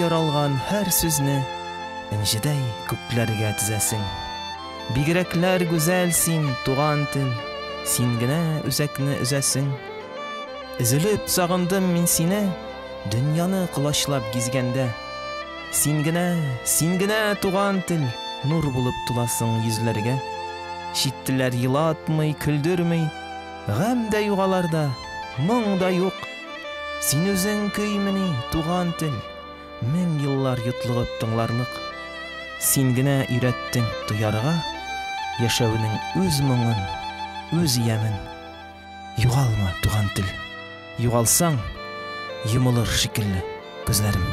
яралган һәр сүзне инҗедәй күкләргә тезәсең. Бигрәкләр гүзәл син, туган тел, син генә үзәкне өзәсең. Üzülüp сагындым мин сине, дөньяны кылачлап гизгәндә. Син генә туган тел, нур булып туласың йөзләргә. Читтеләр елатмый, көлдермей, гам дә югаларда, моң да юк. Син үзең көймени, туган тел, мең еллар йотлыгып тыңларлык. Син генә өйрәттең тоярга, яшәүнең үз моңын, үз ямен. Югалма, туган тел, югалсаң, йомылыр шикелле күзләрем.